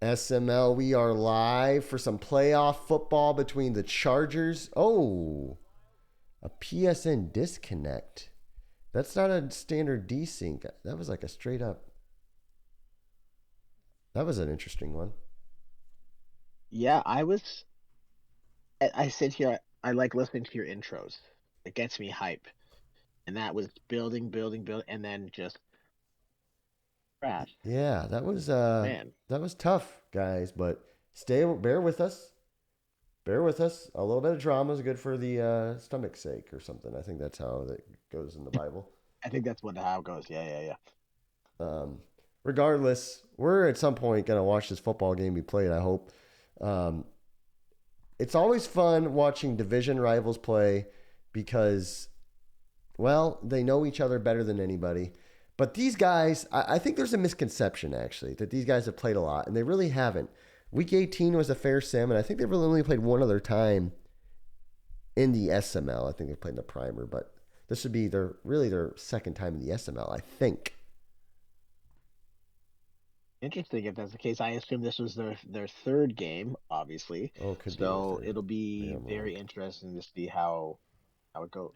SML, we are live for some playoff football between the Chargers. Oh, a PSN disconnect. That's not a standard desync. That was like a straight up. That was an interesting one. Yeah, I sit here, I like listening to your intros. It gets me hype. And that was building, building, building, and then just crash. Yeah, Man, that was tough, guys. But bear with us. Bear with us. A little bit of drama is good for the stomach's sake or something. I think that's how that goes in the Bible. I think that's how it goes. Yeah, yeah, yeah. Um, Regardless, we're at some point gonna watch this football game be played. I hope. Um, it's always fun watching division rivals play because, well, they know each other better than anybody. But these guys, I think there's a misconception actually that these guys have played a lot, and they really haven't. Week 18 was a fair sim, and I think they've really only played one other time in the SML. I think they played in the primer, but this would be their second time in the SML, I think. Interesting if that's the case. I assume this was their third game, obviously. Oh, it could be their So third. it'll Maybe be I'm wrong. very interesting to see how it goes.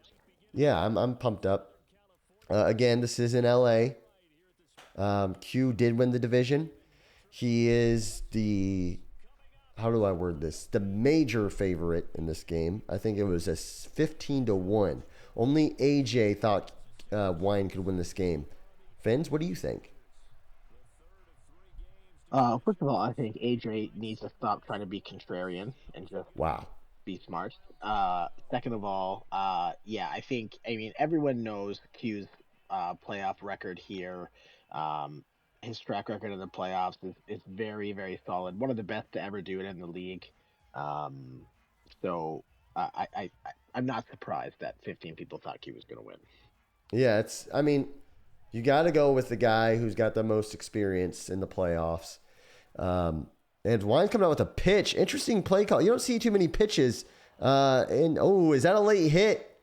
Yeah, I'm pumped up. Again, this is in LA. Q did win the division. He is the, how do I word this? The major favorite in this game. I think it was a 15-1. Only AJ thought Wine could win this game. Fins, what do you think? First of all, I think AJ needs to stop trying to be contrarian and just Wow. be smart. Second of all, yeah, I mean everyone knows Q's playoff record here. Um, his track record in the playoffs is very very solid. One of the best to ever do it in the league. Um, so I'm not surprised that 15 people thought Q was going to win. Yeah, I mean, you got to go with the guy who's got the most experience in the playoffs. Um, and Wine's coming out with a pitch. Interesting play call. You don't see too many pitches. Is that a late hit?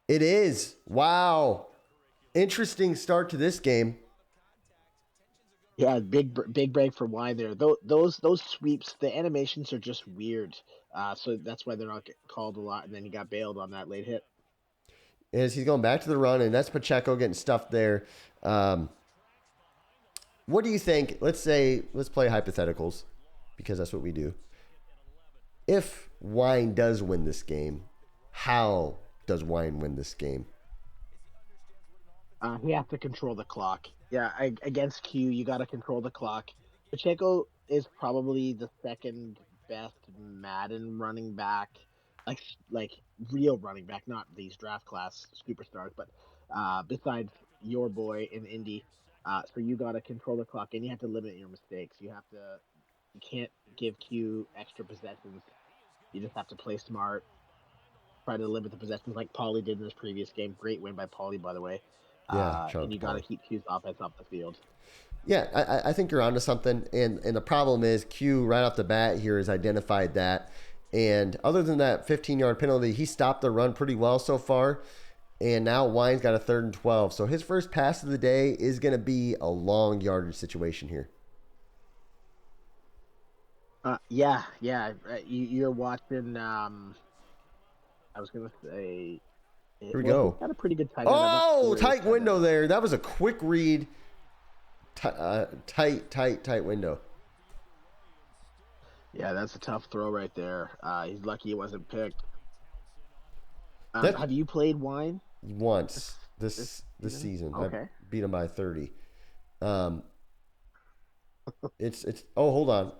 It is. Wow. Interesting start to this game. Yeah, big break for Wine there. Those sweeps, the animations are just weird. So that's why they're not called a lot. And then he got bailed on that late hit. As he's going back to the run, and that's Pacheco getting stuffed there. Um, what do you think? Let's play hypotheticals because that's what we do. If Wine does win this game, how does Wine win this game? He has to control the clock. Yeah, against Q, you got to control the clock. Pacheco is probably the second best Madden running back, like like real running back, not these draft class superstars, but besides your boy in Indy. So you got to control the clock and you have to limit your mistakes. You can't give Q extra possessions. You just have to play smart, try to limit the possessions like Paulie did in his previous game. Great win by Paulie, by the way. Yeah, And chunked you got to Paulie. keep Q's offense off the field. Yeah, I think you're onto something. And the problem is Q right off the bat here has identified that. And other than that 15-yard penalty, he stopped the run pretty well so far. And now Wine's got a 3rd and 12. So his first pass of the day is going to be a long yardage situation here. Yeah. You're watching. I was gonna say, Here we well, he's go. got a pretty good tight end. I'm not Oh, sure which tight tight end. window there. That was a quick read. Tight window. Yeah, that's a tough throw right there. He's lucky it wasn't picked. That Have you played Wine this once this this season? season. I Okay. beat him by 30. Um, it's oh hold on.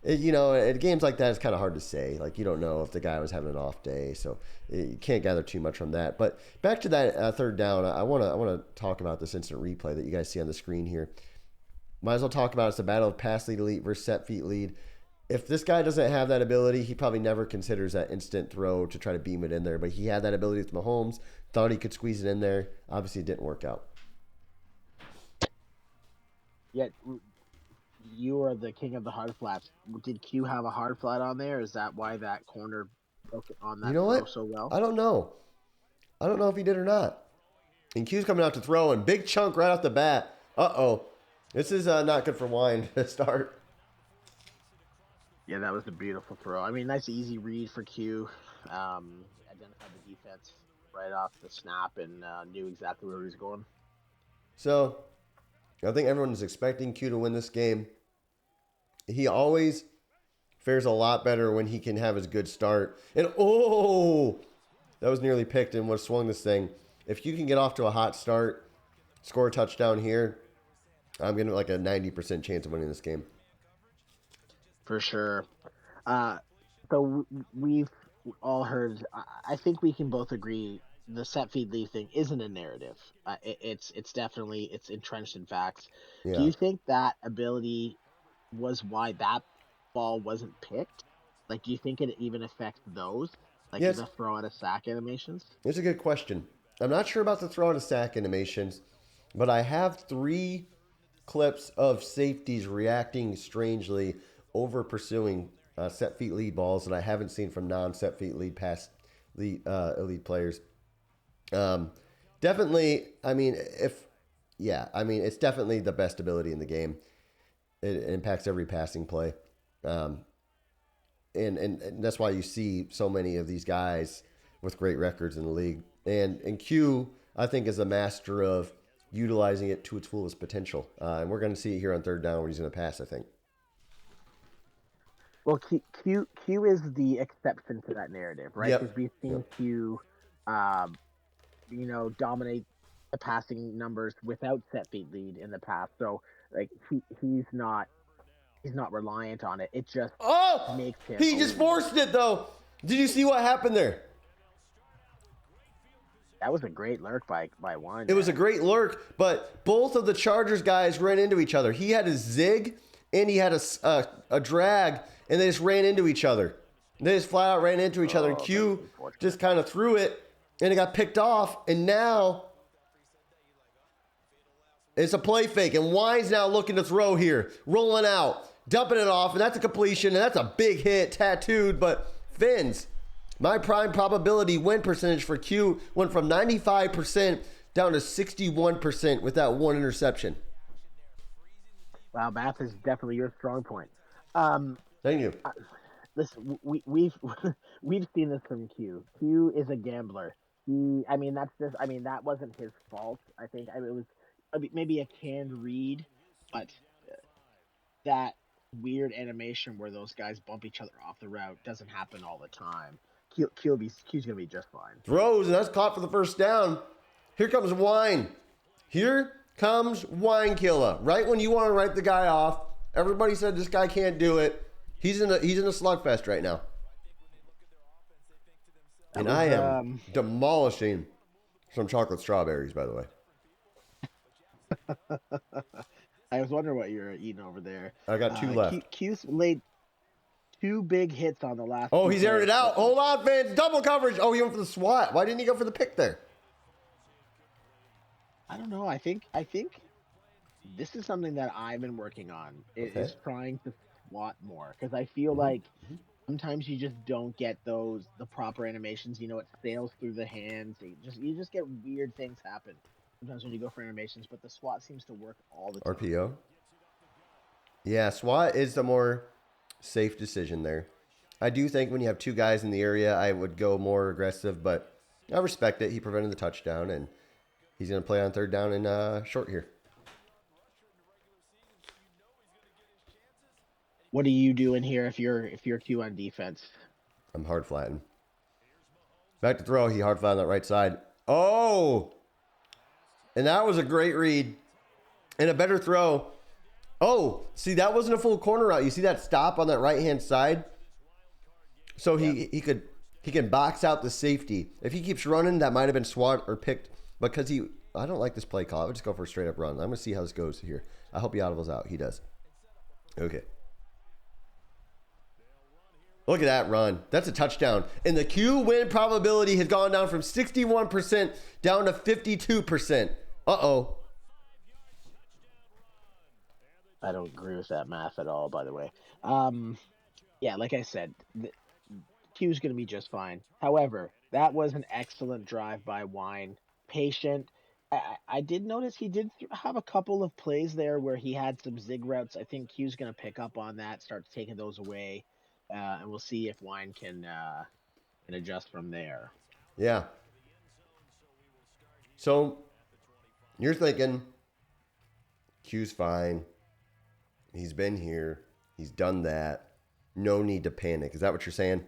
At games like that, it's kind of hard to say. Like you don't know if the guy was having an off day, so you can't gather too much from that. But back to that 3rd down, I wanna talk about this instant replay that you guys see on the screen here. Might as well talk about it's the battle of pass lead elite versus set feet lead. If this guy doesn't have that ability, he probably never considers that instant throw to try to beam it in there. But he had that ability with Mahomes, thought he could squeeze it in there. Obviously, it didn't work out. Yet you are the king of the hard flats. Did Q have a hard flat on there? Is that why that corner broke on You that know throw what? so well? I don't know. I don't know if he did or not. And Q's coming out to throw, and big chunk right off the bat. Uh-oh. This is not good for Wine to start. Yeah, that was a beautiful throw. I mean, nice easy read for Q. Identified the defense right off the snap and knew exactly where he was going. So, I think everyone is expecting Q to win this game. He always fares a lot better when he can have his good start. And that was nearly picked and would have swung this thing. If you can get off to a hot start, score a touchdown here, I'm getting like a 90% chance of winning this game. For sure. Uh, so we've all heard. I think we can both agree the set feed lead thing isn't a narrative. It's definitely it's entrenched in facts. Do Yeah. you think that ability was why that ball wasn't picked? Like, do you think it even affects those, like Yes, the throw out of sack animations? it's a good question. I'm not sure about the throw to sack animations, but I have 3 clips of safeties reacting strangely over pursuing set feet lead balls that I haven't seen from non-set feet lead past the elite players. Um, definitely, I mean, it's definitely the best ability in the game. It impacts every passing play. Um, and that's why you see so many of these guys with great records in the league. And Q, I think, is a master of utilizing it to its fullest potential. And we're going to see it here on third down where he's going to pass, I think. Well, Q is the exception to that narrative, right? Because Yep. we've Yep. seen Q, um, dominate the passing numbers without set feet lead in the past. So like he's not reliant on it. It just Oh! makes him He just elite. forced it, though. Did you see what happened there? That was a great lurk by Wine It was a there. great lurk, but both of the Chargers guys ran into each other. He had a zig and he had a drag, and they just ran into each other. They just flat out ran into each other, and Oh, that's Q unfortunate. just kind of threw it, and it got picked off, and now it's a play fake, and Wine's now looking to throw here, rolling out, dumping it off, and that's a completion, and that's a big hit, tattooed, but Fins, my prime probability win percentage for Q went from 95% down to 61% with that one interception. Wow, math is definitely your strong point. Um, Thank you. listen, we've we've seen this from Q. Q is a gambler. I mean, that's just, I mean, that wasn't his fault. I think, I mean, it was, I mean, maybe a canned read, but that weird animation where those guys bump each other off the route doesn't happen all the time. Q's gonna be just fine. Throws, and that's caught for the first down. Here comes Wine. Here comes Wine Killer. Right when you want to write the guy off, everybody said this guy can't do it. He's in a slugfest right now. That And was I am demolishing some chocolate strawberries, by the way. I was wondering what you're eating over there. I got 2 left. Q's laid 2 big hits on the last Oh, 2 he's aired plays. it out. Hold on, fans. Double coverage. Oh, he went for the swat. Why didn't he go for the pick there? I don't know. I think this is something that I've been working on. Okay. Is trying to swat more, because I feel like sometimes you just don't get the proper animations. It sails through the hands. You just get weird things happen sometimes when you go for animations. But the SWAT seems to work all the time. RPO. Yeah, SWAT is the more safe decision there. I do think when you have 2 guys in the area, I would go more aggressive, but I respect it. He prevented the touchdown, and he's going to play on third down and short here. What do you do in here if you're Q on defense? I'm hard flattened. Back to throw. He hard flattened that right side. Oh! And that was a great read. And a better throw. Oh, see, that wasn't a full corner route. You see that stop on that right-hand side? So he can box out the safety. If he keeps running, that might have been swat or picked because I don't like this play call. I would just go for a straight up run. I'm going to see how this goes here. I hope he audibles out. He does. Okay. Look at that run. That's a touchdown. And the Q win probability has gone down from 61% down to 52%. Uh-oh. I don't agree with that math at all, by the way. Yeah, like I said, Q's going to be just fine. However, that was an excellent drive by Wine. Patient. I did notice he did have a couple of plays there where he had some zig routes. I think Q's going to pick up on that, start taking those away, and we'll see if Wine can adjust from there. Yeah. So you're thinking Q's fine. He's been here. He's done that. No need to panic. Is that what you're saying?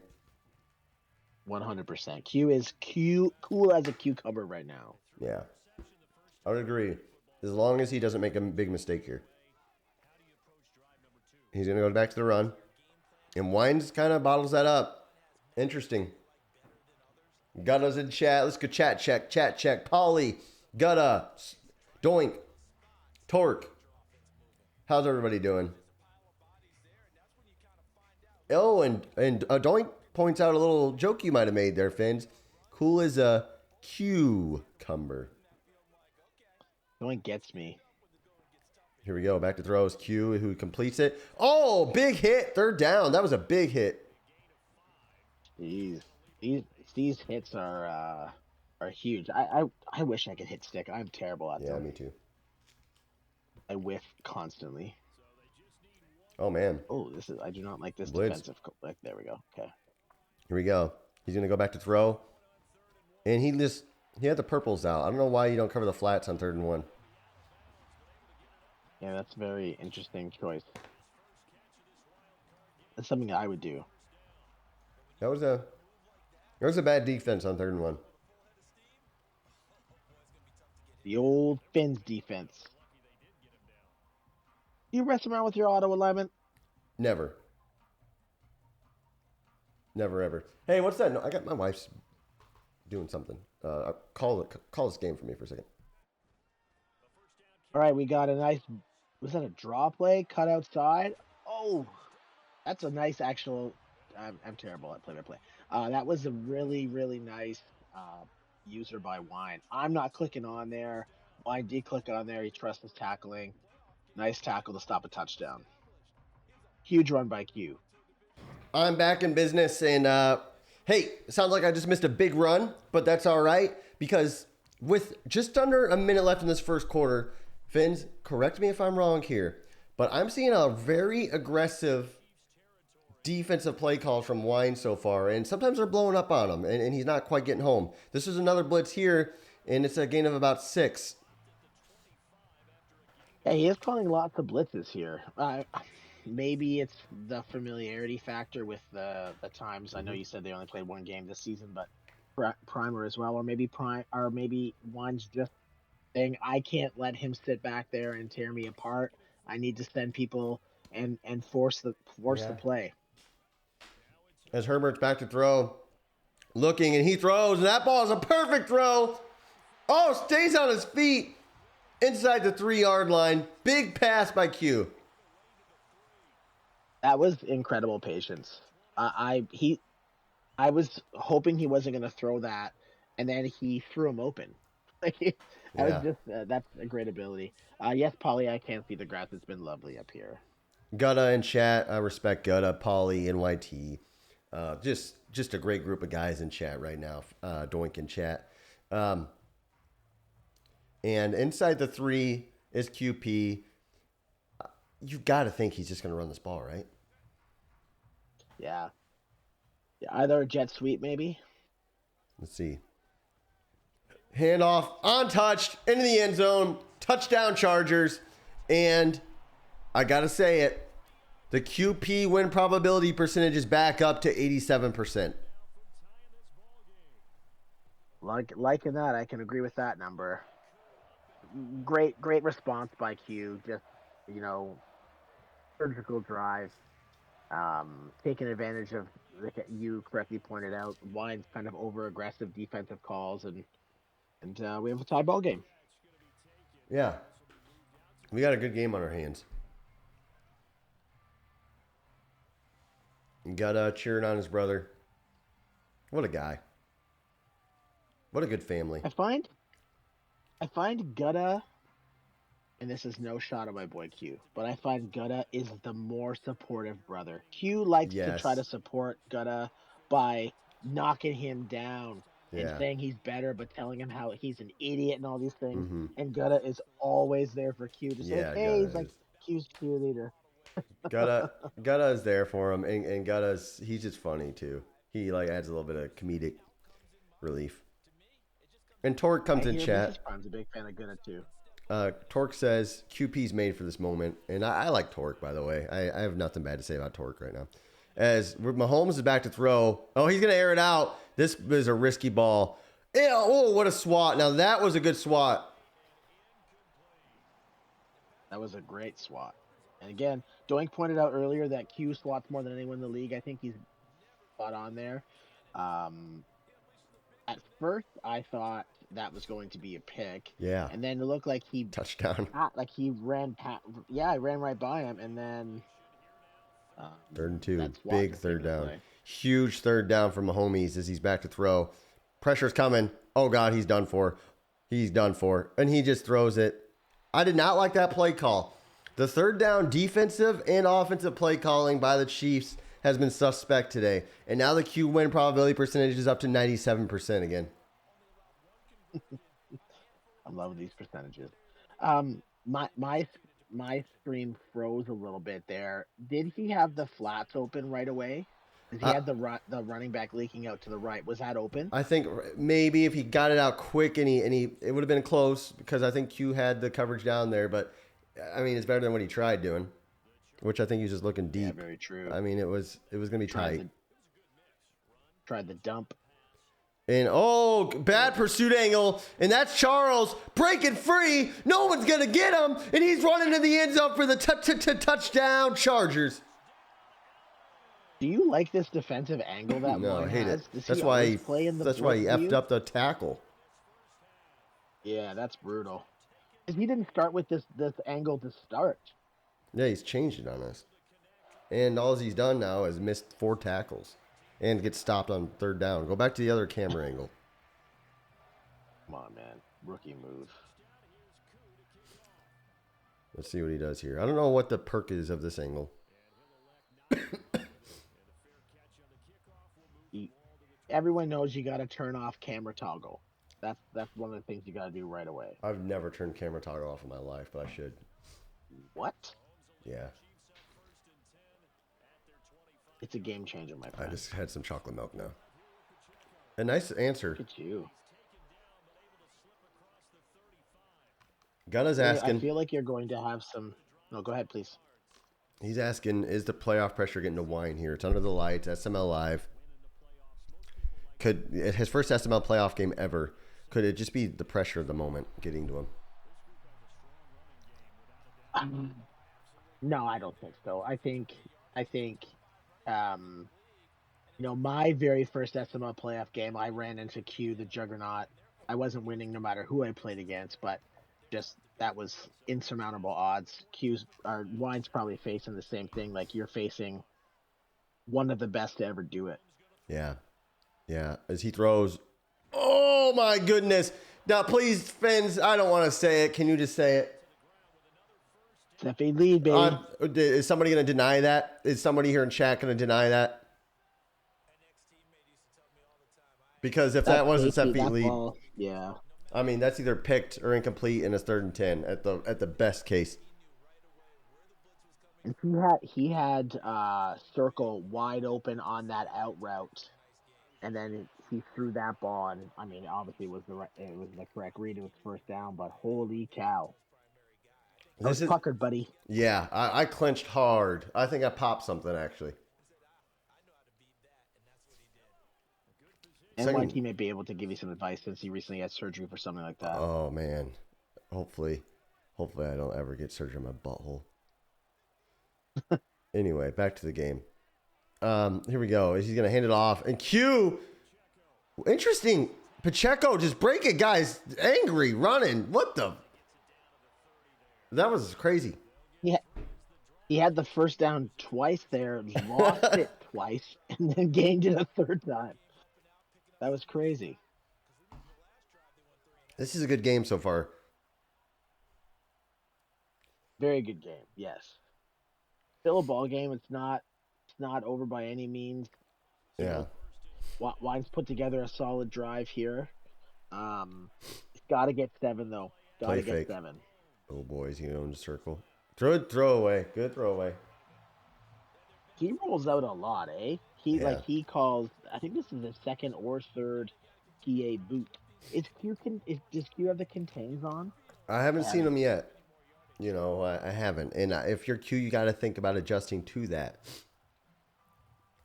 100%. Q is cool as a cucumber right now. Yeah. I would agree. As long as he doesn't make a big mistake here. He's going to go back to the run. And Wines kind of bottles that up. Interesting. Gutta's in chat. Let's go chat check. Polly, Gutta, Doink, Torque. How's everybody doing? Oh, and Doink points out a little joke you might have made there, Fins. Cool as a cucumber. No one gets me. Here we go. Back to throws. Q, who completes it. Oh, big hit. Third down. That was a big hit. These these hits are huge. I wish I could hit stick. I'm terrible at Yeah, them. me too. I whiff constantly. Oh, man. Oh, this is I do not like this Blitz. defensive. Like there we go. Okay. Here we go. He's going to go back to throw. And he had the purples out. I don't know why you don't cover the flats on 3rd and 1. Yeah, that's a very interesting choice. That's something I would do. That was a bad defense on 3rd and 1. The old Finns defense. You mess around with your auto alignment? Never. Never ever. Hey, what's that? No, I got my wife's doing something. Call this game for me for a second. All right, we got a nice. Was that a draw play cut outside? Oh, that's a nice actual. I'm terrible at play-by-play. That was a really nice user by Wine. I'm not clicking on there. Wine did click on there. He trusts his tackling. Nice tackle to stop a touchdown. Huge run by Q. I'm back in business, and hey, sounds like I just missed a big run, but that's all right because with just under a minute left in this first quarter, Fins, correct me if I'm wrong here, but I'm seeing a very aggressive defensive play calls from Wine so far, and sometimes they're blowing up on him, and he's not quite getting home. This is another blitz here, and it's a gain of about 6. Yeah, he is calling lots of blitzes here. Maybe it's the familiarity factor with the times. I know you said they only played one game this season, but Primer as well, or maybe Wine's just saying, I can't let him sit back there and tear me apart. I need to send people and force the play. As Herbert's back to throw, looking, and he throws, and that ball is a perfect throw. Oh, stays on his feet inside the 3-yard line. Big pass by Q. That was incredible patience. I was hoping he wasn't going to throw that, and then he threw him open. Was just that's a great ability. Yes, Polly, I can see the grass. It's been lovely up here. Gutta in chat. I respect Gutta, Polly, NYT. Just a great group of guys in chat right now. Doink in chat. And inside the 3 is QP. You've got to think he's just going to run this ball, right? Yeah. Either a jet sweep, maybe. Let's see. Handoff, untouched, into the end zone. Touchdown Chargers. And I got to say it. The QP win probability percentage is back up to 87%. Liking that, I can agree with that number. Great response by Q. Just, surgical drive. Taking advantage of, like you correctly pointed out, Wine's kind of over aggressive defensive calls, and we have a tie ball game. Yeah. We got a good game on our hands. Got cheering on his brother. What a guy. What a good family. I find Gutta, and this is no shot at my boy Q, but I find Gutta is the more supportive brother. Q likes to try to support Gutta by knocking him down and saying he's better, but telling him how he's an idiot and all these things. Mm-hmm. And Gutta is always there for Q to say, hey, he's like Q's cheerleader. Gutta is there for him, and he's just funny too. He adds a little bit of comedic relief. And Torque comes in chat. Prime's a big fan of Gutta too. Torque says QP's made for this moment, and I like Torque, by the way. I have nothing bad to say about Torque right now. As Mahomes is back to throw, he's gonna air it out. This is a risky ball. Oh, what a swat! Now that was a good swat. That was a great swat. And again, Doink pointed out earlier that Q swats more than anyone in the league. I think he's spot on there. At first, I thought that was going to be a pick. Yeah. And then it looked like he touchdown. Like he ran I ran right by him, and then Third and 2. That's Big Watson's third favorite down. play. Huge third down from Mahomes as he's back to throw. Pressure's coming. Oh, God, he's done for. He's done for. And he just throws it. I did not like that play call. The third down defensive and offensive play calling by the Chiefs has been suspect today. And now the Q win probability percentage is up to 97% again. I love these percentages. My stream froze a little bit there. Did he have the flats open right away? Because he I, had the running back leaking out to the right. Was that open? I think maybe if he got it out quick and he it would have been close because I think Q had the coverage down there. But I mean, it's better than what he tried doing, which I think he was just looking deep. Yeah, very true. I mean, it was gonna be tight. Tried the dump. And oh, bad pursuit angle, and that's Charles breaking free. No one's gonna get him, and he's running to the end zone for the touchdown Chargers. Do you like this defensive angle that No, I Lloyd hate has? it. Does That's he why always he play in the that's why he blitz effed view? up the tackle. Yeah, that's brutal. 'Cause he didn't start with this angle to start. Yeah, he's changed it on us, and all he's done now is missed 4 tackles, and gets stopped on third down. Go back to the other camera angle. Come on, man. Rookie move. Let's see what he does here. I don't know what the perk is of this angle. Everyone knows you got to turn off camera toggle. That's one of the things you got to do right away. I've never turned camera toggle off in my life, but I should. What? Yeah. It's a game changer, my I friend. just had some chocolate milk now. A nice answer. Look at you. Gunna's I asking. feel like you're going to have some. No, go ahead, please. He's asking, is the playoff pressure getting to wine here? It's under the lights, SML Live. Could his first SML playoff game ever? Could it just be the pressure of the moment getting to him? No, I don't think so. I think, my very first SML playoff game, I ran into Q, the Juggernaut. I wasn't winning no matter who I played against, but just that was insurmountable odds. Wine's probably facing the same thing. Like you're facing one of the best to ever do it. Yeah. Yeah. As he throws. Oh my goodness. Now please, fans, I don't want to say it. Can you just say it? It's FA lead, baby. Is somebody going to deny that? Is somebody here in chat going to deny that? Because if that wasn't 7 feet lead, yeah. I mean that's either picked or incomplete in a 3rd and 10 at the best case. And he had circle wide open on that out route, and then he threw that ball. And I mean, obviously it was the correct read. It was first down, but holy cow! I was puckered, buddy. Yeah, I clenched hard. I think I popped something actually. And my team may be able to give you some advice since he recently had surgery for something like that. Oh man, hopefully I don't ever get surgery on my butthole. Anyway, back to the game. Here we go. He's gonna hand it off, and Q. Interesting. Pacheco just break it, guys. Angry, running. What the? That was crazy. Yeah, he had the first down twice there, lost it twice, and then gained it a 3rd time. That was crazy. This is a good game so far. Very good game. Yes. Still a ball game. It's not over by any means. Yeah. Wine's put together a solid drive here. He's got to get 7 though. Got to get 7. Oh boy, he's going to circle. Throw away. Good throw away. He rolls out a lot, eh? He calls. I think this is the 2nd or 3rd PA boot. Does Q have the contains on? I haven't seen them yet. You know, I haven't. And if you're Q, you got to think about adjusting to that.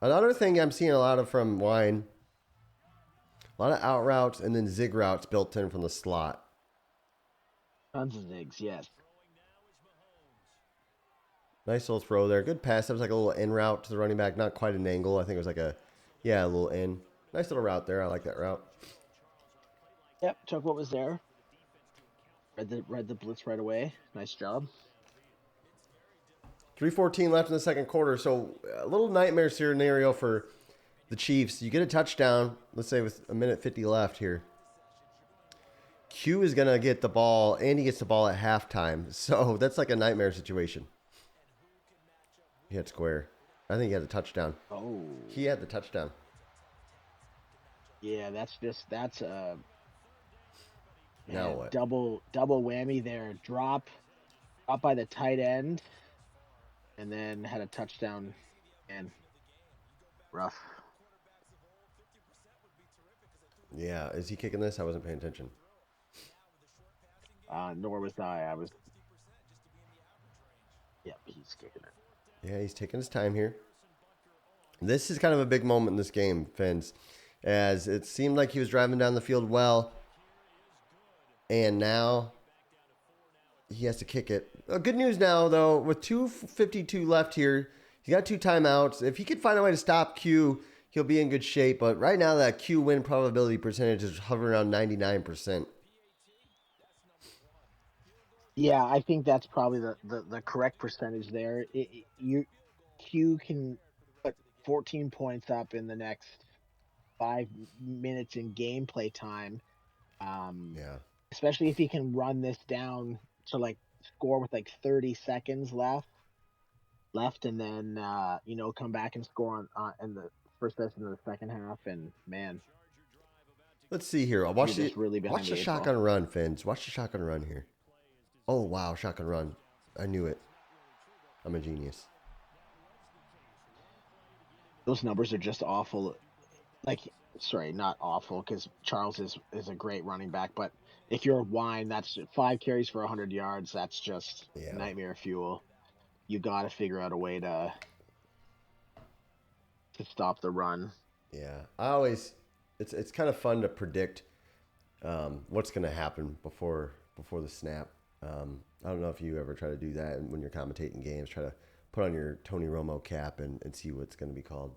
Another thing I'm seeing a lot of from Wine, a lot of out routes and then zig routes built in from the slot. Tons of zigs, yes. Nice little throw there. Good pass. That was like a little in route to the running back. Not quite an angle. I think it was like a little in. Nice little route there. I like that route. Yep, took what was there. Read the blitz right away. Nice job. 3:14 left in the second quarter. So a little nightmare scenario for the Chiefs. You get a touchdown, let's say with a minute 50 left here. Q is going to get the ball, and he gets the ball at halftime. So that's like a nightmare situation. He had square. I think he had a touchdown. Oh. He had the touchdown. Yeah, that's a Now what? double whammy there. Drop by the tight end, and then had a touchdown. And rough. Yeah, is he kicking this? I wasn't paying attention. Nor was I. I was. Yep, he's kicking it. Yeah, he's taking his time here. This is kind of a big moment in this game, Fins, as it seemed like he was driving down the field well, and now he has to kick it. Good news now, though, with 2:52 left here, he got 2 timeouts. If he could find a way to stop Q, he'll be in good shape. But right now, that Q win probability percentage is hovering around 99%. Yeah, I think that's probably the correct percentage there. Q can put 14 points up in the next 5 minutes in gameplay time. Yeah. Especially if he can run this down to like score with like 30 seconds left, and then come back and score on in the first possession of the second half. And man, Let's see here. I'll watch the really behind watch the the eight shotgun ball. run, Fins. Watch the shotgun run here. Oh wow, shotgun run. I knew it. I'm a genius. Those numbers are just awful. Like, sorry, not awful, because Charles is a great running back, but if you're Wine, that's 5 carries for 100 yards. That's just nightmare fuel. You got to figure out a way to stop the run. Yeah, it's kind of fun to predict what's going to happen before the snap. I don't know if you ever try to do that when you're commentating games. Try to put on your Tony Romo cap and see what's going to be called.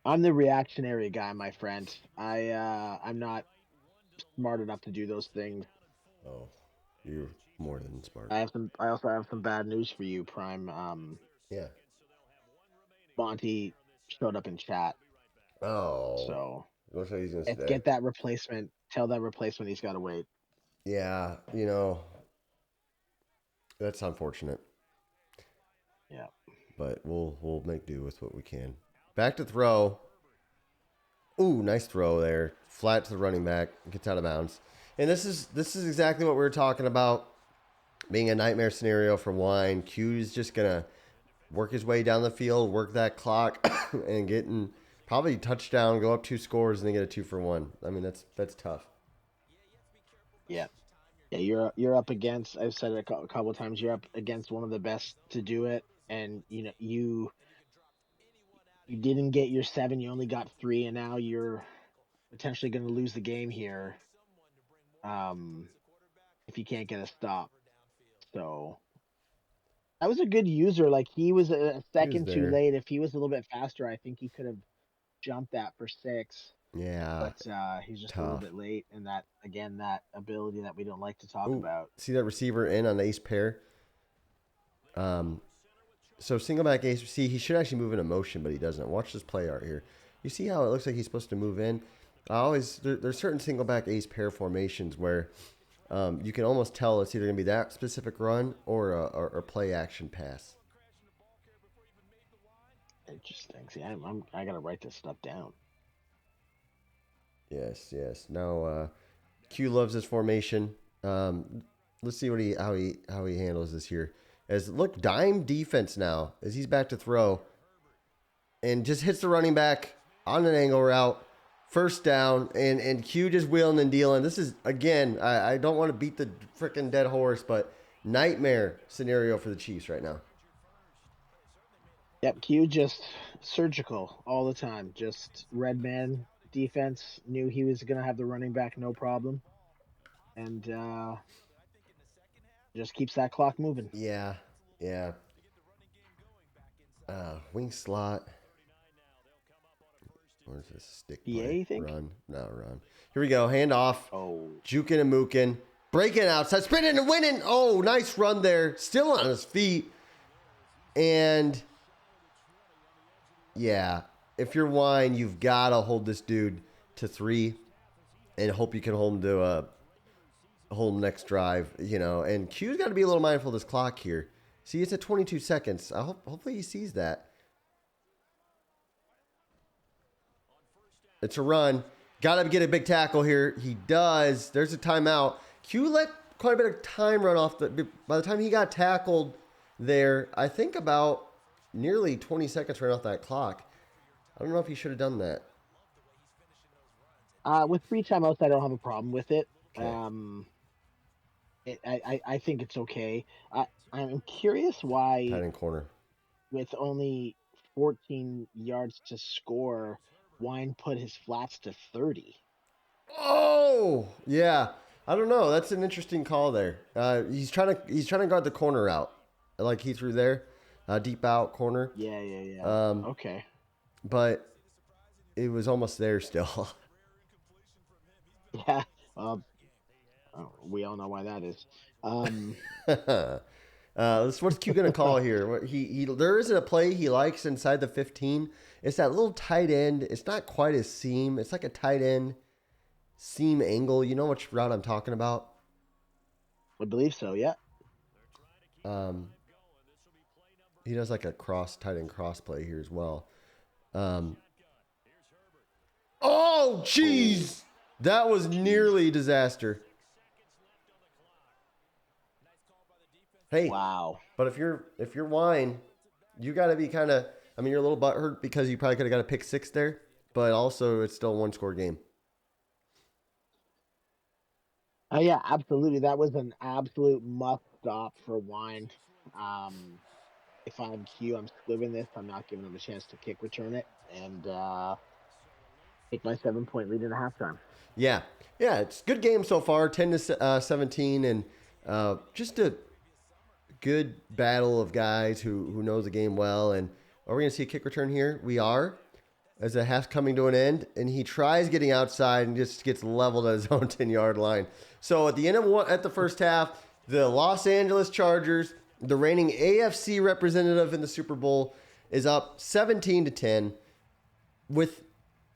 I'm the reactionary guy, my friend. I'm not smart enough to do those things. Oh, you're more than smart. I also have some bad news for you, Prime. Yeah. Monty showed up in chat. Oh. So What's what he's gonna say? Get that replacement. Tell that replacement he's got to wait. Yeah, that's unfortunate. Yeah. But we'll make do with what we can. Back to throw. Ooh, nice throw there. Flat to the running back. Gets out of bounds. And this is exactly what we were talking about. Being a nightmare scenario for Wine. Q's just gonna work his way down the field, work that clock, and getting probably touchdown, go up 2 scores, and then get a 2-for-1. I mean, that's tough. Yeah. Yeah, you're up against. I've said it a couple of times. You're up against one of the best to do it, and you didn't get your 7. You only got 3, and now you're potentially going to lose the game here. If you can't get a stop. So that was a good user. Like, he was a second too late. If he was a little bit faster, I think he could have jumped that for 6. Yeah. But he's just a little bit late, and that ability that we don't like to talk about. See that receiver in on the ace pair? So single back ace. See, he should actually move into motion, but he doesn't. Watch this play art here. You see how it looks like he's supposed to move in? There's certain single back ace pair formations where you can almost tell it's either going to be that specific run or a play action pass. Interesting. See, I gotta write this stuff down. Yes. Now, Q loves this formation. Let's see how he handles this here. As look, dime defense now as he's back to throw, and just hits the running back on an angle route, first down, and Q just wheeling and dealing. This is again, I don't want to beat the freaking dead horse, but nightmare scenario for the Chiefs right now. Yep, Q just surgical all the time. Just red man defense, knew he was gonna have the running back no problem, and just keeps that clock moving. Yeah. Wing slot. Where's this stick play? Think? Run. No, run. Here we go. Hand off. Oh. Jukin and Mookin. Breaking outside, spinning and winning. Oh, nice run there. Still on his feet. And yeah, if you're Wine, you've got to hold this dude to 3 and hope you can hold him to a hold him next drive, you know. And Q's got to be a little mindful of this clock here. See, it's at 22 seconds. Hopefully he sees that. It's a run. Got to get a big tackle here. He does. There's a timeout. Q let quite a bit of time run off. By the time he got tackled there, I think about nearly 20 seconds ran off that clock. I don't know if he should have done that. With 3 timeouts, I don't have a problem with it. Okay. I think it's okay. I'm curious why, Tight end corner. with only 14 yards to score, Wine put his flats to 30. Oh, yeah. I don't know. That's an interesting call there. He's trying to guard the corner out, like he threw there, deep out corner. Yeah. Okay. But it was almost there still. Yeah. We all know why that is. What's Q gonna call here? There isn't a play he likes inside the 15. It's that little tight end. It's not quite a seam. It's like a tight end seam angle. You know which route I'm talking about? I believe so. Yeah. He does like a tight end cross play here as well. Oh, jeez, that was nearly disaster. Hey, wow. But if you're Wine, you got to be kind of. I mean, you're a little butthurt because you probably could have got a pick 6 there, but also it's still a 1-score game. Oh yeah, absolutely. That was an absolute must stop for Wine. If I'm Q, I'm squibbing this. I'm not giving him a chance to kick return it and take my 7-point lead in the halftime. Yeah, it's a good game so far, 10-17, and just a good battle of guys who knows the game well. And are we going to see a kick return here? We are, as the half's coming to an end, and he tries getting outside and just gets leveled at his own 10-yard line. So at the end at the first half, the Los Angeles Chargers, the reigning AFC representative in the Super Bowl, is up 17-10 with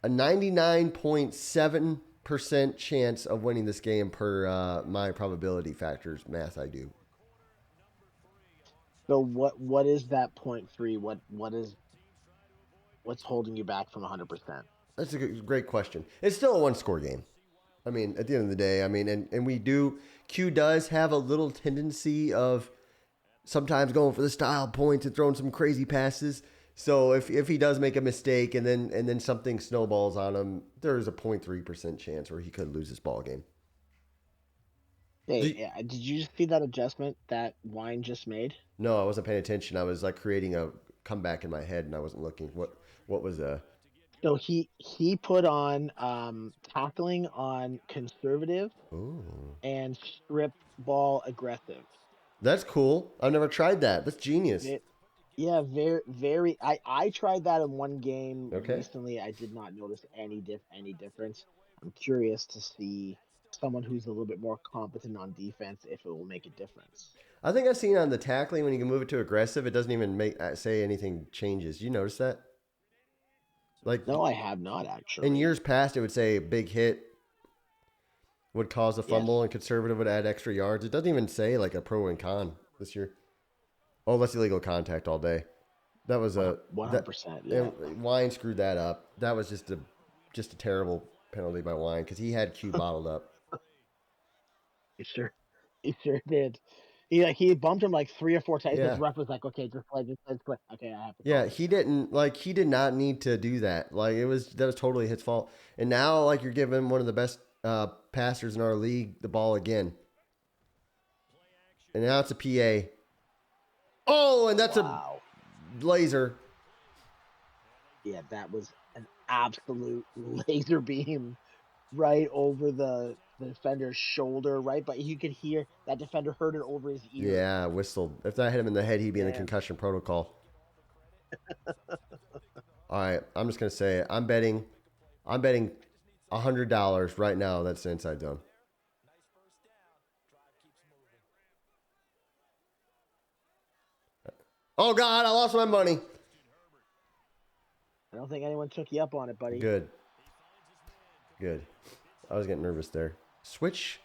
a 99.7% chance of winning this game per my probability factors math I do. So what is that 0.3? What's holding you back from 100%? That's a great question. It's still a 1-score game. I mean, at the end of the day, I mean, and Q does have a little tendency of sometimes going for the style points and throwing some crazy passes. So if he does make a mistake and then something snowballs on him, there's a 0.3% chance where he could lose this ball game. Hey, did you see that adjustment that Wine just made? No, I wasn't paying attention. I was like creating a comeback in my head, and I wasn't looking. What was So he put on tackling on conservative Ooh, and strip ball aggressive. that's cool. I've never tried that. That's genius. Yeah, very. I tried that in one game Okay. recently. I did not notice any difference. I'm curious to see someone who's a little bit more competent on defense if it will make a difference. I think I've seen on the tackling when you can move it to aggressive, it doesn't even say anything changes. You notice that? Like No, I have not in actually. years past, it would say big hit would cause a Yes, fumble and conservative would add extra yards. It doesn't even say like a pro and con this year. Oh, that's illegal contact all day. That was a 100%. Yeah, and Wine screwed that up. That was just a terrible penalty by Wine because he had Q bottled up. he sure did. He bumped him like 3 or 4 times. His Yeah. ref was like, "Okay, just play. Okay, I have to call Yeah, it." he did not need to do that. Like that was totally his fault. And now like you're giving one of the best passers in our league the ball again. And now it's a PA. Oh, and that's Wow. a laser. Yeah, that was an absolute laser beam right over the defender's shoulder, right? But you could hear that defender heard it over his ear. Yeah, whistled. If that hit him in the head, he'd be in the Man, concussion protocol. All right, I'm just gonna say it. I'm betting $100 right now. That's the inside zone. Oh, God, I lost my money. I don't think anyone took you up on it, buddy. Good. Good. I was getting nervous there. Switch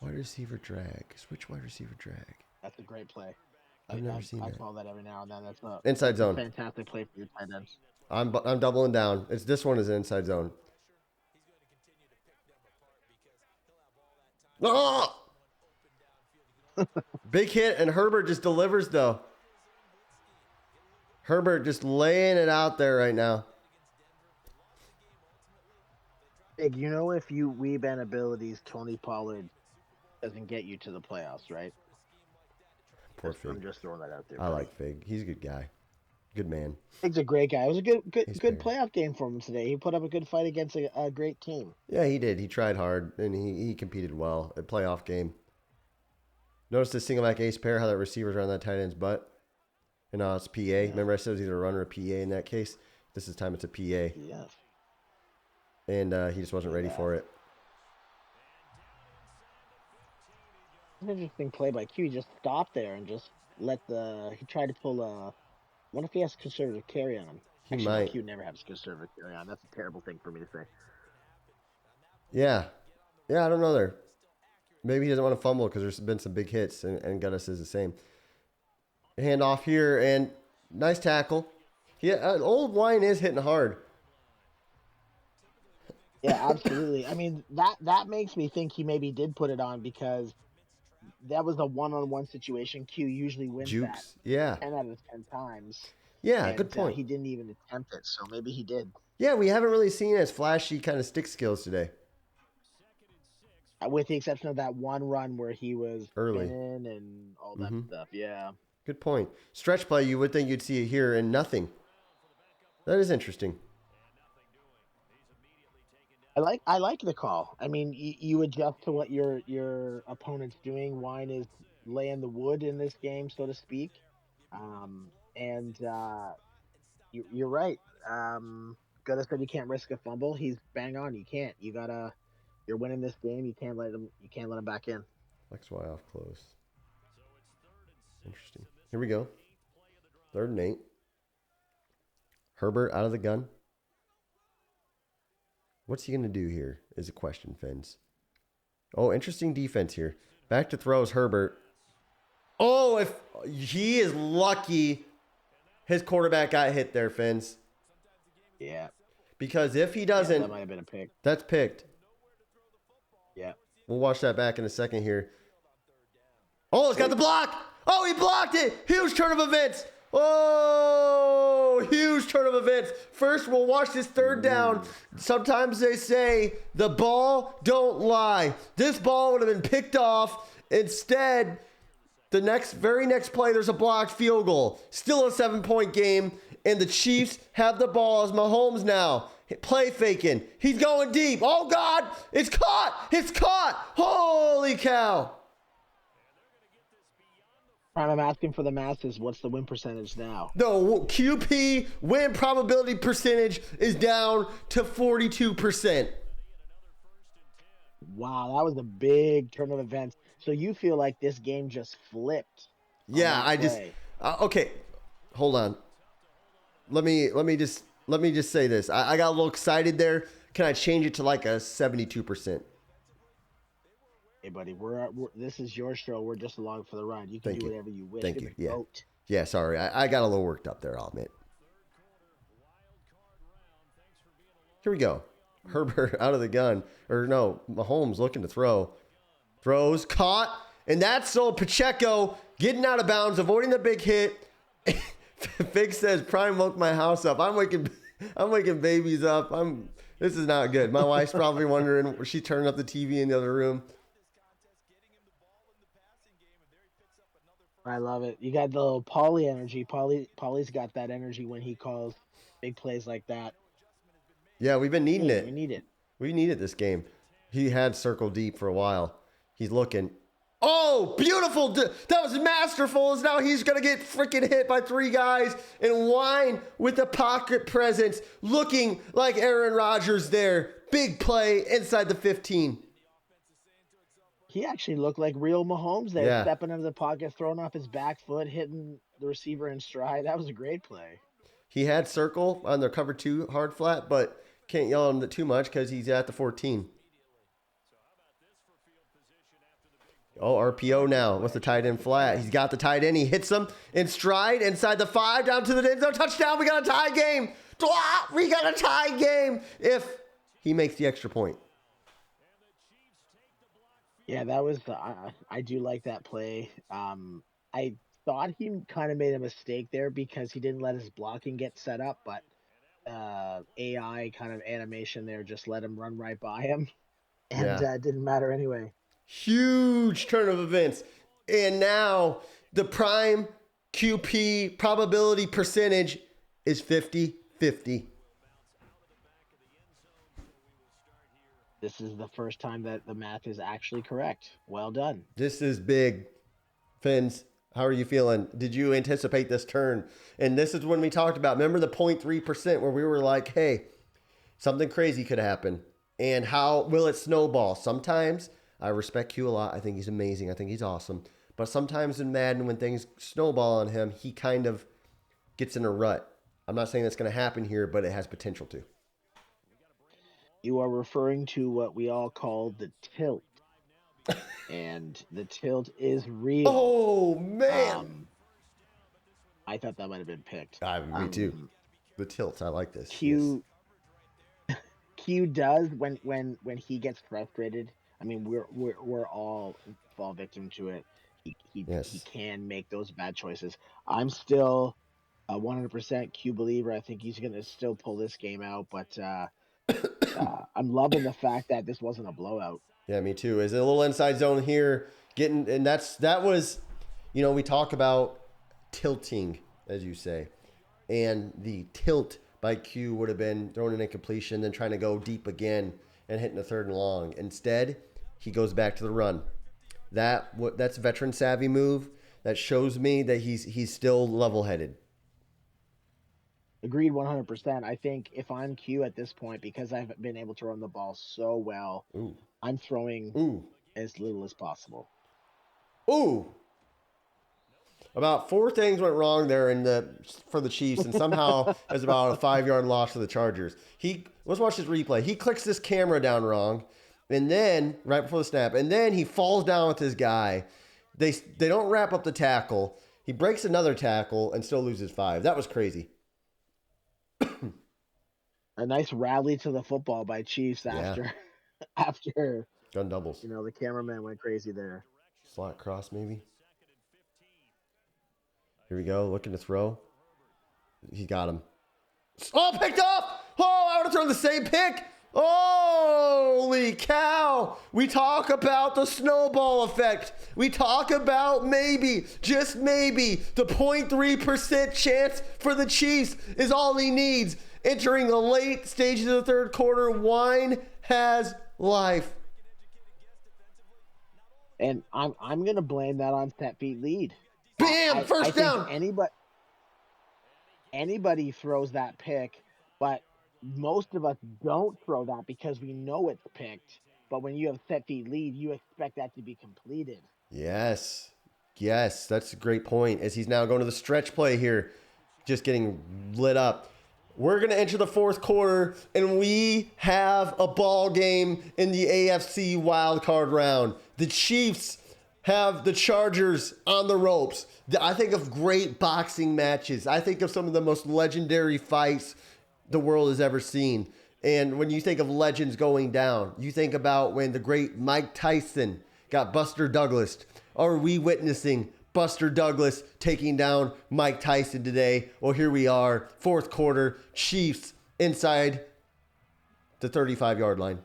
wide receiver drag. Switch wide receiver drag. That's a great play. I've never seen I that. call that every now and then. That's Inside zone. a fantastic play for your tight ends. I'm doubling down. This one is an inside zone. Oh! Big hit, and Herbert just delivers, though. Herbert just laying it out there right now. Big, you know, if you weeb and abilities, Tony Pollard doesn't get you to the playoffs, right? Poor I'm Fig. just throwing that out there. I like Fig. He's a good guy. Good man. Fig's a great guy. It was a good fair. playoff game for him today. He put up a good fight against a great team. Yeah, he did. He tried hard, and he competed well. A playoff game. Notice the single back ace pair, how that receiver's around that tight end's butt. And now it's PA. Yeah. Remember I said it was either a runner or a PA in that case? This time it's a PA. Yeah. And he just wasn't ready for it. An interesting play by Q. He just stopped there and just he tried to pull a. What if he has conservative carry on him? He might. Q never has conservative carry on. That's a terrible thing for me to say. Yeah. Yeah, I don't know there. Maybe he doesn't want to fumble because there's been some big hits, and Gunnis is the same. Hand off here, and nice tackle. Yeah, old Wine is hitting hard. Yeah, absolutely. I mean, that makes me think he maybe did put it on because that was a one-on-one situation. Q usually wins Jukes. that. Yeah. 10 out of 10 times. Yeah, good point. He didn't even attempt it, so maybe he did. Yeah, we haven't really seen his flashy kind of stick skills today. With the exception of that one run where he was early spinning and all that stuff. Yeah. Good point. Stretch play, you would think you'd see it here, and nothing. That is interesting. I like the call. I mean, you adjust to what your opponent's doing. Wine is laying the wood in this game, so to speak. You're right. Gunna said you can't risk a fumble. He's bang on. You can't. You're winning this game. You can't let him back in. Flex Y off close. Interesting. Here we go. 3rd and 8. Herbert out of the gun. What's he going to do here is a question, Fins. Oh, interesting defense here. Back to throws, Herbert. Oh, if he is lucky his quarterback got hit there, Fins. Yeah. Because if he doesn't... that might have been a pick. That's picked. Yeah. We'll watch that back in a second here. Oh, it's got the block. Oh, he blocked it. Huge turn of events. Oh, huge turn of events. First, we'll watch this 3rd down. Sometimes they say the ball don't lie. This ball would have been picked off. Instead, the very next play, there's a blocked field goal. Still a 7-point game, and the Chiefs have the ball as Mahomes now. Play faking. He's going deep. Oh, God. It's caught. It's caught. Holy cow. I'm asking for the masses. What's the win percentage now? The QP win probability percentage is down to 42%. Wow, that was a big turn of events. So you feel like this game just flipped? Yeah, okay. Hold on. Let me just say this. I got a little excited there. Can I change it to like a 72%? Hey, buddy, this is your show. We're just along for the ride. You can do whatever you wish. Thank you. Yeah. Yeah, sorry. I got a little worked up there, I'll admit. Here we go. Herbert out of the gun. Or no, Mahomes looking to throw. Throws, caught. And that's so Pacheco getting out of bounds, avoiding the big hit. Fig says, Prime woke my house up. I'm waking babies up. This is not good. My wife's probably wondering, she's turning up the TV in the other room. I love it. You got the little Paulie energy. Paulie's got that energy when he calls big plays like that. Yeah, we've been needing it. We need it. We needed this game. He had circle deep for a while. He's looking. Oh, beautiful. That was masterful. Now he's going to get freaking hit by 3 guys and Wine with the pocket presence, looking like Aaron Rodgers there. Big play inside the 15. He actually looked like real Mahomes there, stepping into the pocket, throwing off his back foot, hitting the receiver in stride. That was a great play. He had circle on the cover 2 hard flat, but can't yell him too much because he's at the 14. Oh, RPO now. What's the tight end flat? He's got the tight end. He hits him in stride inside the 5, down to the end zone. Touchdown. We got a tie game. We got a tie game if he makes the extra point. Yeah, that was. I do like that play. I thought he kind of made a mistake there because he didn't let his blocking get set up, but AI kind of animation there just let him run right by him, and Yeah. it didn't matter anyway. Huge turn of events. And now the prime QP probability percentage is 50-50. This is the first time that the math is actually correct. Well done. This is big. Fins, how are you feeling? Did you anticipate this turn? And this is when we talked about, remember the 0.3% where we were like, hey, something crazy could happen. And how will it snowball? Sometimes I respect Q a lot. I think he's amazing. I think he's awesome. But sometimes in Madden, when things snowball on him, he kind of gets in a rut. I'm not saying that's going to happen here, but it has potential to. You are referring to what we all call the tilt. And the tilt is real. Oh, man. I thought that might have been picked. Me too. The tilt. I like this. Q does when he gets frustrated. I mean, we're all fall victim to it. He can make those bad choices. I'm still a 100% Q believer. I think he's gonna still pull this game out, but I'm loving the fact that this wasn't a blowout. Yeah, me too. Is a little inside zone here, and that was, we talk about tilting, as you say, and the tilt by Q would have been throwing an incompletion, then trying to go deep again and hitting a 3rd and long. Instead, he goes back to the run. That's veteran savvy move. That shows me that he's still level headed. Agreed 100%. I think if I'm Q at this point, because I've been able to run the ball so well, I'm throwing as little as possible. About 4 things went wrong there for the Chiefs, and somehow it was about a 5-yard loss for the Chargers. Let's watch this replay. He clicks this camera down wrong, and then right before the snap, and then he falls down with his guy. They don't wrap up the tackle. He breaks another tackle and still loses 5. That was crazy. A nice rally to the football by Chiefs after gun doubles. The cameraman went crazy there. Slot cross maybe. Here we go. Looking to throw. He got him. Oh, picked off! Oh, I would have thrown the same pick. Holy cow! We talk about the snowball effect. We talk about maybe, just maybe, the 0.3% chance for the Chiefs is all he needs. Entering the late stages of the 3rd quarter, Wine has life. And I'm gonna blame that on set feet lead. Bam! First down. Anybody throws that pick, but most of us don't throw that because we know it's picked. But when you have set feet lead, you expect that to be completed. Yes, that's a great point. As he's now going to the stretch play here, just getting lit up. We're going to enter the 4th quarter, and we have a ball game in the AFC wildcard round. The Chiefs have the Chargers on the ropes. I think of great boxing matches. I think of some of the most legendary fights the world has ever seen. And when you think of legends going down, you think about when the great Mike Tyson got Buster Douglas. Are we witnessing Buster Douglas taking down Mike Tyson today? Well, here we are, 4th quarter, Chiefs inside the 35-yard line.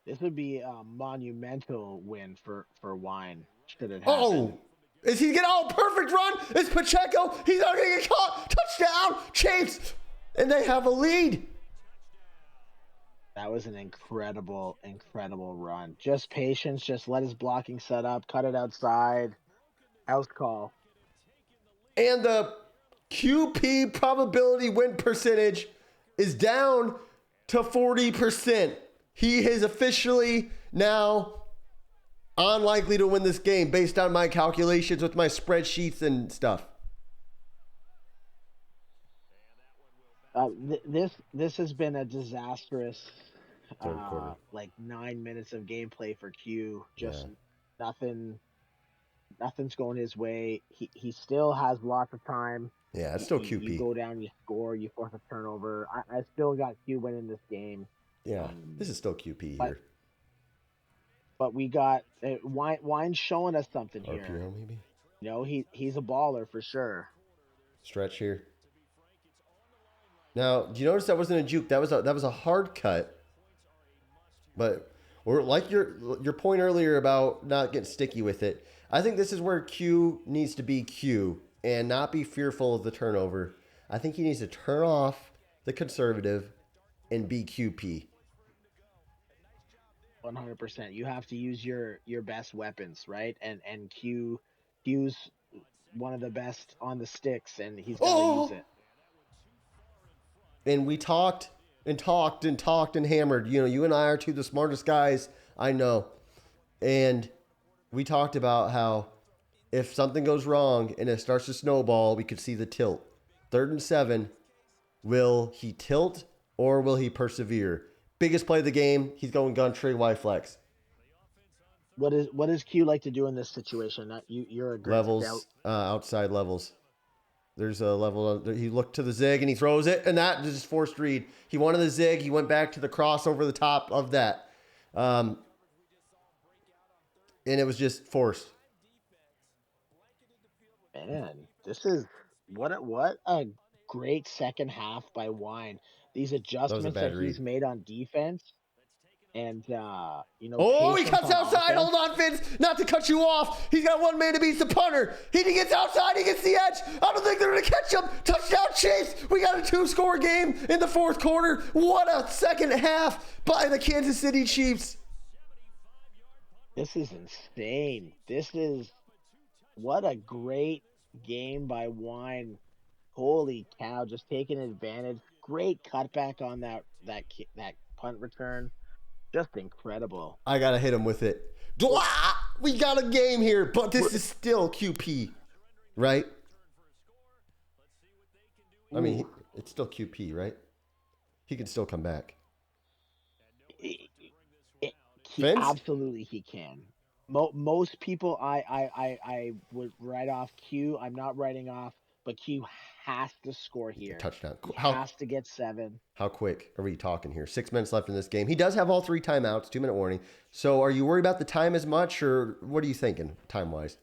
This would be a monumental win for Wine. Should it happen? Oh, is he getting perfect run? It's Pacheco. He's not going to get caught. Touchdown, Chiefs. And they have a lead. That was an incredible run. Just patience. Just let his blocking set up. Cut it outside. House call. And the QP probability win percentage is down to 40%. He is officially now unlikely to win this game based on my calculations with my spreadsheets and stuff. This has been a disastrous Third quarter. like 9 minutes of gameplay for Q. Yeah. Just nothing nothing's going his way. He still has lots of time. Yeah, it's still You QP. go down, you score, you force a turnover. I still got Q winning this game. Yeah, this is still QP But here. but we got Wine's showing us something here. RPO maybe? You know, he's a baller for sure. Stretch here. Now, do you notice that wasn't a juke? That was a hard cut. But or like your point earlier about not getting sticky with it. I think this is where Q needs to be Q and not be fearful of the turnover. I think he needs to turn off the conservative and be QP. 100%. You have to use your best weapons, right? And Q's one of the best on the sticks, and he's got to use it. And we talked and talked and talked and hammered. You know, you and I are two of the smartest guys I know. And we talked about how if something goes wrong and it starts to snowball, we could see the tilt. 3rd and 7. Will he tilt or will he persevere? Biggest play of the game. He's going gun trade Y flex. What does Q like to do in this situation? You're a great Levels, outside levels. There's a level. He looked to the zig and he throws it, and that is just forced read. He wanted the zig. He went back to the cross over the top of that, and it was just forced. Man, this is what a great second half by Wine. These adjustments that he's made on defense. And you know, oh, he cuts outside. Hold on, Vince. Not to cut you off. He's got one man to beat the punter. He gets outside. He gets the edge. I don't think they're gonna catch him. Touchdown, Chase. We got a 2-score game in the 4th quarter. What a second half by the Kansas City Chiefs. This is insane. What a great game by Wine. Holy cow! Just taking advantage. Great cutback on that punt return. Just incredible. I gotta hit him with it. We got a game here, but this is still QP, right? I mean, it's still QP, right? He can still come back. Absolutely, he can. Most people, I would write off Q. I'm not writing off, but Q has to score here. Touchdown. He has to get 7. How quick are we talking here? 6 minutes left in this game. He does have all 3 timeouts, 2-minute warning. So are you worried about the time as much, or what are you thinking time-wise?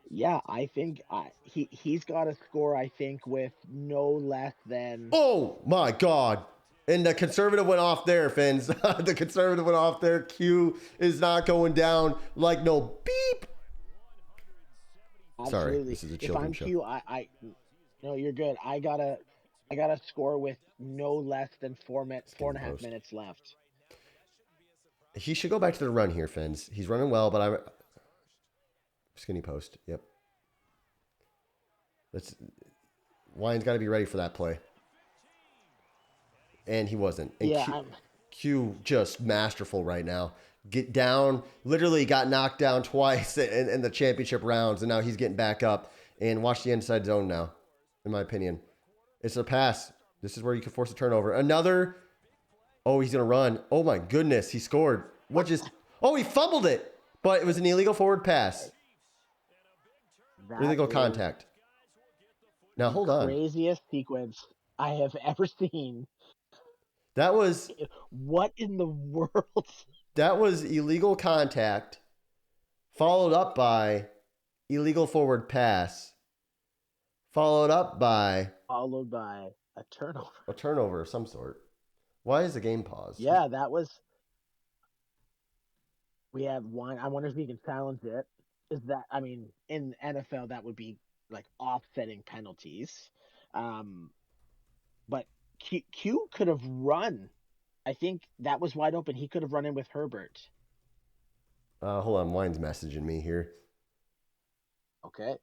Yeah, I think he's got to score, I think, with no less than... Oh, my God. And the conservative went off there, Fins. The conservative went off there. Q is not going down like no beep. Absolutely. Sorry, this is a children's show. If I'm Q, no, you're good. I gotta score with no less than 4.5 minutes left. He should go back to the run here, Fins. He's running well, but skinny post. Yep. Wine's got to be ready for that play. And he wasn't. And yeah, Q just masterful right now. Get down, literally got knocked down twice in the championship rounds, and now he's getting back up. And watch the inside zone now, in my opinion. It's a pass. This is where you can force a turnover. Another. Oh, he's going to run. Oh, my goodness. He scored. Oh, he fumbled it. But it was an illegal forward pass. Illegal contact. Now, hold on. Craziest sequence I have ever seen. That was... What in the world? That was illegal contact, followed up by illegal forward pass, followed by a turnover. A turnover of some sort. Why is the game paused? Yeah, that was... We have one. I wonder if he can challenge it. Is that... I mean, in NFL, that would be like offsetting penalties. But Q could have run. I think that was wide open. He could have run in with Herbert. Hold on. Wine's messaging me here. Okay.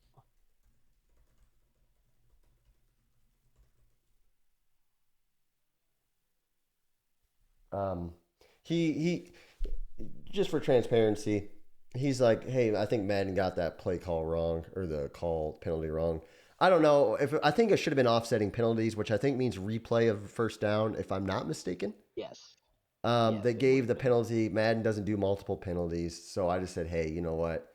just for transparency, he's like, hey, I think Madden got that play call wrong or the call penalty wrong. I don't know if I think it should have been offsetting penalties, which I think means replay of first down, if I'm not mistaken. Yes. They Yes, it would gave have the been. penalty. Madden doesn't do multiple penalties, so I just said, hey, you know what?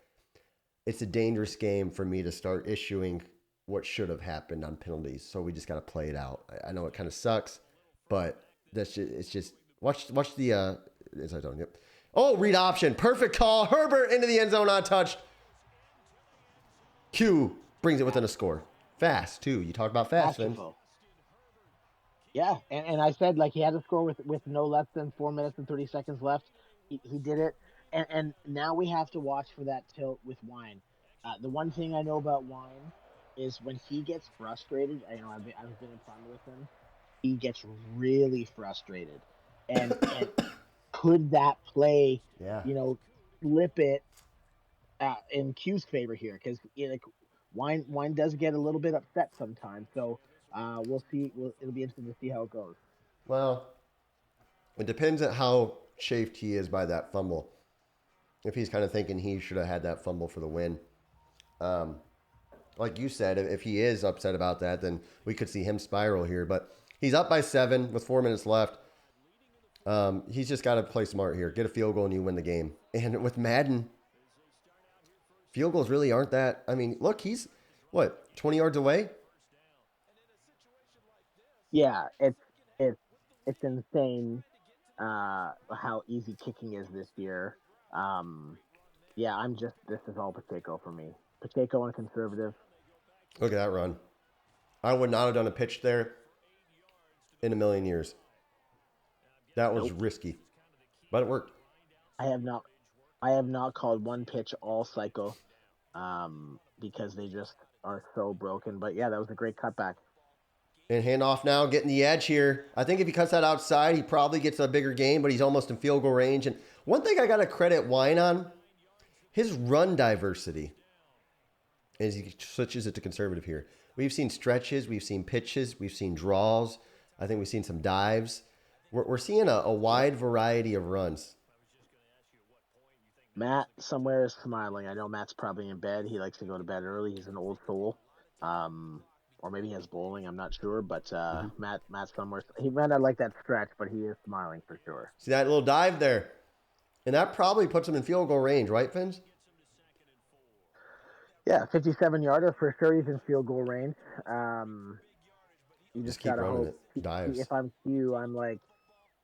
It's a dangerous game for me to start issuing what should have happened on penalties. So we just got to play it out. I know it kind of sucks, but it's just watch the inside zone. Yep. Oh, read option, perfect call. Herbert into the end zone untouched. Q brings it within a score. Fast too. You talked about fast, Vince. Masterful. Yeah, and I said like he had to score with no less than 4 minutes and 30 seconds left. He did it, and now we have to watch for that tilt with Wine. The one thing I know about Wine is when he gets frustrated. I've been in front with him. He gets really frustrated, and could that play, Yeah. you know, flip it in Q's favor here? Because like Wine does get a little bit upset sometimes. So we'll see. It'll be interesting to see how it goes. Well, it depends on how chafed he is by that fumble. If he's kind of thinking he should have had that fumble for the win. Um, like you said, if he is upset about that, then we could see him spiral here. But he's up by 7 with 4 minutes left. He's just got to play smart here. Get a field goal and you win the game. And with Madden, field goals really aren't that. I mean, look, he's what 20 yards away. Yeah, it's it's insane how easy kicking is this year. Um, yeah, this is all Pacheco for me. Pacheco and conservative. Look at that run. I would not have done a pitch there in a million years. That was Nope. risky, but it worked. I have not I have not called one pitch all cycle because they just are so broken. But yeah, that was a great cutback. And handoff now, getting the edge here. I think if he cuts that outside, he probably gets a bigger game, but he's almost in field goal range. And one thing I got to credit Wine on, his run diversity as he switches it to conservative here. We've seen stretches, we've seen pitches, we've seen draws. I think we've seen some dives. We're seeing a wide variety of runs. Matt somewhere is smiling. I know Matt's probably in bed. He likes to go to bed early. He's an old soul. Um, or maybe he has bowling. I'm not sure. But Mm-hmm. Matt somewhere. He might not like that stretch, but he is smiling for sure. See that little dive there? And that probably puts him in field goal range, right, Fins? Yeah, 57 yarder for sure. He's in field goal range. Um, you Just just keep gotta running hope. it. Dives. If I'm Q, I'm like,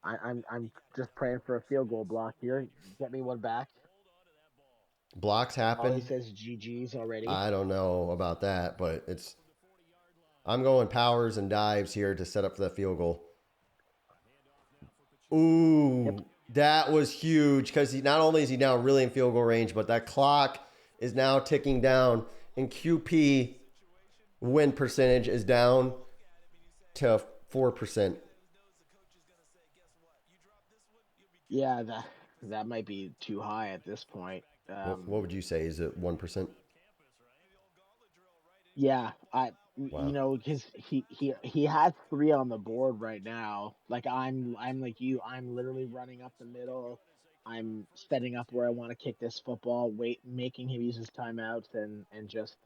I'm just praying for a field goal block here. Get me one back. Blocks Ollie happen. says GG's already. I don't know about that, but it's. I'm going powers and dives here to set up for that field goal. Yep. Ooh, that was huge because he not only is he now really in field goal range, but that clock is now ticking down, and QP win percentage is down to 4%. Yeah, that might be too high at this point. What would you say? Is it 1%? Yeah, Wow. because he has three on the board right now. Like I'm like you. I'm literally running up the middle. I'm setting up where I want to kick this football. Making him use his timeouts and just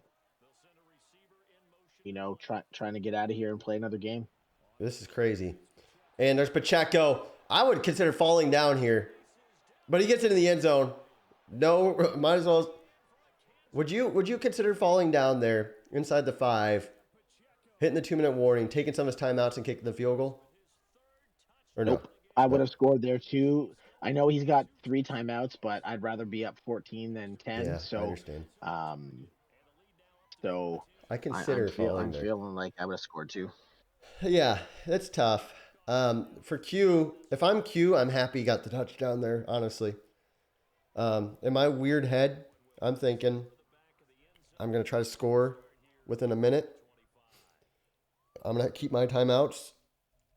trying to get out of here and play another game. This is crazy. And there's Pacheco. I would consider falling down here, but he gets into the end zone. No, might as well. Would you consider falling down there inside the 5, hitting the 2-minute warning, taking some of his timeouts and kicking the field goal? Or no? Nope. I would No. have scored there too. I know he's got three timeouts, but I'd rather be up 14 than 10. Yeah, I understand. Um, so I consider falling I'm there. feeling like I would have scored too. Yeah, it's tough. For Q, if I'm Q, I'm happy he got the touchdown there, honestly. In my weird head, I'm thinking I'm going to try to score within a minute. I'm going to keep my timeouts,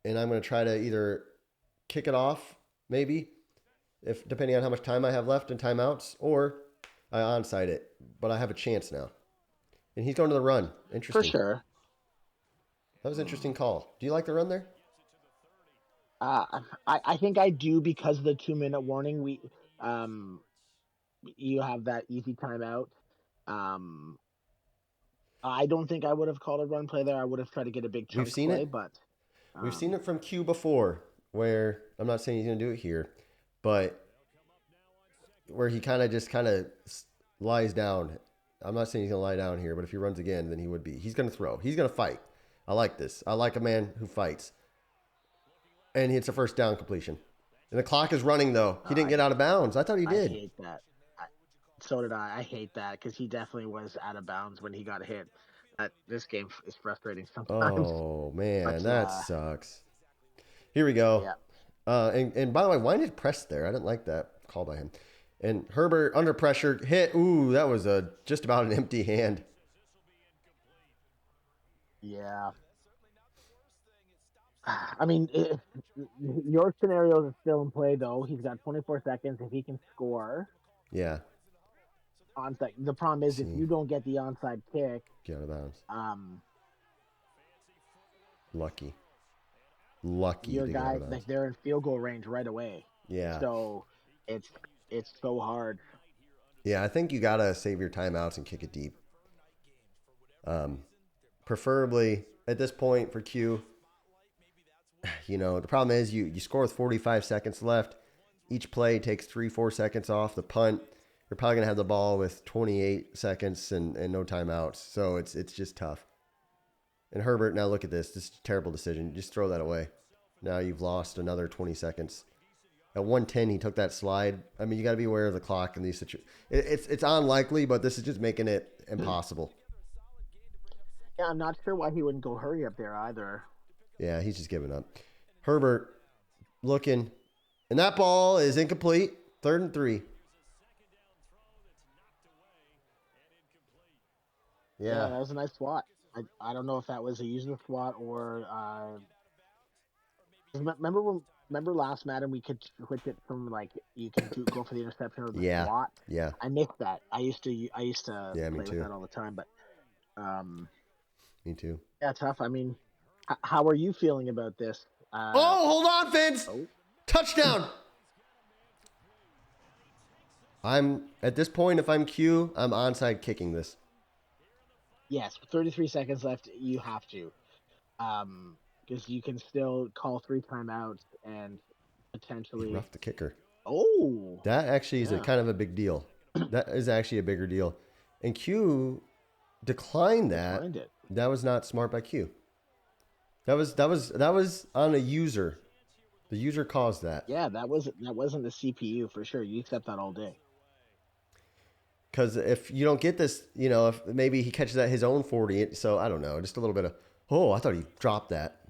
and I'm going to try to either kick it off, maybe, if depending on how much time I have left in timeouts, or I onside it. But I have a chance now. And he's going to the run. For Interesting. sure. That was an interesting call. Do you like the run there? I think I do because of the 2 minute warning. Um, you have that easy timeout. Um, I don't think I would have called a run play there. I would have tried to get a big We've chunk seen play, it. but We've seen um, it from Q before, where I'm not saying he's going to do it here, but where he kind of lies down. I'm not saying he's going to lie down here, but if he runs again, then he would be. He's going to throw. He's going to fight. I like this. I like a man who fights. And it's a first down completion. And the clock is running, though. He didn't I get out of bounds. I thought he I did. hate that. I, so did I. I hate that because he definitely was out of bounds when he got hit. This game is frustrating sometimes. Oh, But man. That sucks. Here we go. yeah, And by the way, why did press there? I didn't like that call by him. And Herbert under pressure hit. Ooh, that was just about an empty hand. yeah. I mean, your scenarios are still in play though. He's got 24 seconds. If he can score Yeah. onside, the problem is if See, you don't get the onside kick, get out of bounds. um, Lucky. Lucky your to get out guy of bounds. like they're in field goal range right away. Yeah. So it's it's so hard. Yeah, I think you got to save your timeouts and kick it deep. Preferably at this point for Q, the problem is you score with 45 seconds left. Each play takes 3-4 seconds off the punt. You're probably going to have the ball with 28 seconds and no timeouts. So it's just tough. And Herbert, now look at this. This is a terrible decision. Just throw that away. Now you've lost another 20 seconds. At 110, he took that slide. I mean, you got to be aware of the clock in these situations. It's unlikely, but this is just making it impossible. Yeah, I'm not sure why he wouldn't go hurry up there either. Yeah, he's just giving up. Herbert looking. And that ball is incomplete. 3rd and 3. Yeah, Yeah. that was a nice swat. I don't know if that was a user swat or remember last Madden we could switch it from like you can go for the interception or the Yeah. swat. Yeah. I missed that. I used to Yeah, me play with too. that all the time, but um Me too. yeah, tough. I mean, how are you feeling about this? Oh, hold on, Vince. Oh, Touchdown. I'm at this point, if I'm Q, I'm onside kicking this. yes, 33 seconds left. You have to, because you can still call 3 timeouts and He potentially. roughed the kicker. Oh, That actually is a yeah, kind of a big deal. That is actually a bigger deal. And Q declined that. declined it. That was not smart by Q. That was on a user. The user caused that. Yeah, that wasn't the CPU for sure. You accept that all day. Because if you don't get this, if maybe he catches at his own 40, so I don't know, just a little bit of, oh, I thought he dropped that.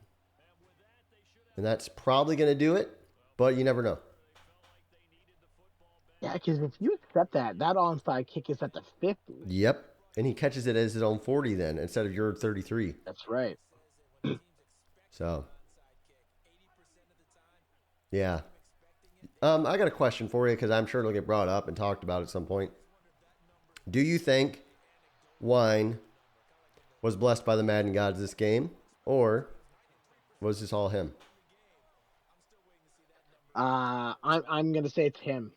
And that's probably going to do it, but you never know. Yeah, because if you accept that onside kick is at the 50. Yep. And he catches it as his own 40 then instead of your 33. That's right. So, yeah. I got a question for you because I'm sure it'll get brought up and talked about at some point. Do you think Wine was blessed by the Madden gods this game, or was this all him? I'm gonna say it's him.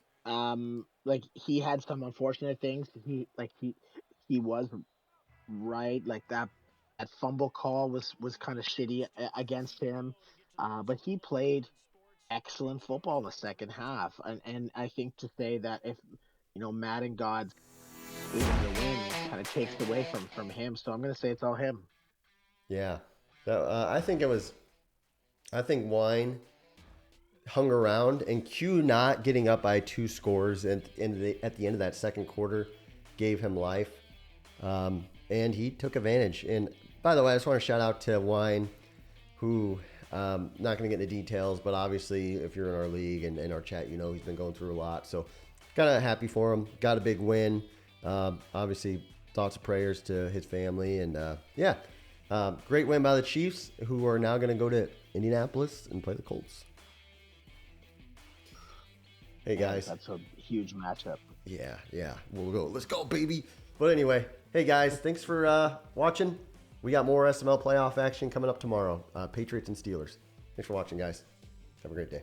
Like he had some unfortunate things. He was right. Like that fumble call was kind of shitty against him. But he played excellent football the second half, and I think to say that if Madden gods gave him the win kind of takes away from him. So I'm gonna say it's all him. Yeah. So, I think Wine hung around, and Q not getting up by 2 scores at the end of that second quarter gave him life. And he took advantage. And by the way, I just want to shout out to Wine, who, not going to get into details, but obviously if you're in our league and in our chat, he's been going through a lot. So kind of happy for him. Got a big win. Obviously thoughts and prayers to his family. And yeah, great win by the Chiefs, who are now going to go to Indianapolis and play the Colts. Hey guys. That's a huge matchup. Yeah. We'll go. Let's go, baby. But anyway, hey guys, thanks for watching. We got more SML playoff action coming up tomorrow. Patriots and Steelers. Thanks for watching, guys. Have a great day.